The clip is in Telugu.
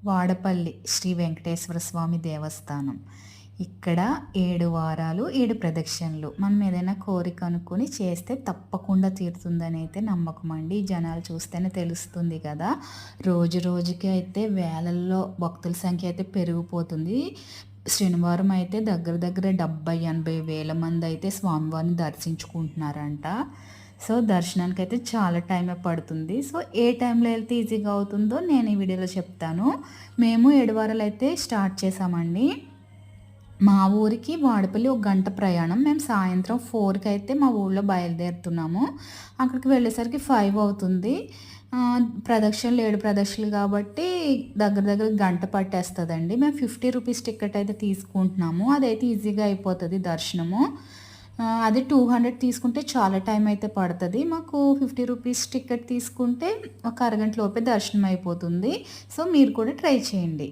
వాడపల్లి శ్రీ వెంకటేశ్వర స్వామి దేవస్థానం. ఇక్కడ 7 వారాలు, 7 ప్రదక్షిణలు. మనం ఏదైనా కోరిక అనుకుని చేస్తే తప్పకుండా తీరుతుందనైతే నమ్మకమండి. ఈ జనాలు చూస్తేనే తెలుస్తుంది కదా! రోజు రోజుకి అయితే వేలల్లో భక్తుల సంఖ్య అయితే పెరిగిపోతుంది. శనివారం అయితే దగ్గర దగ్గర 70, 80 వేల మందయితే స్వామివారిని దర్శించుకుంటున్నారంట. సో, దర్శనానికైతే చాలా టైమే పడుతుంది. సో, ఏ టైంలో ఎళ్తే ఈజీగా అవుతుందో నేను ఈ వీడియోలో చెప్తాను. మేము 7 వారాలైతే స్టార్ట్ చేశామండి. మా ఊరికి వాడపల్లి ఒక గంట ప్రయాణం. మేము సాయంత్రం 4కి అయితే మా ఊళ్ళో బయలుదేరుతున్నాము. అక్కడికి వెళ్ళేసరికి 5 అవుతుంది. ప్రదక్షిణలు 7 ప్రదక్షిణలు కాబట్టి దగ్గర దగ్గర గంట పట్టేస్తదండి. మేము 50 రూపీస్ టికెట్ అయితే తీసుకుంటున్నాము. అదైతే ఈజీగా అయిపోతది దర్శనము. అదే 200 తీసుకుంటే చాలా టైం అయితే పడతది. మాకు 50 రూపీస్ టికెట్ తీసుకుంటే ఒక అరగంట లోపే దర్శనం అయిపోతుంది. సో, మీరు కూడా ట్రై చేయండి.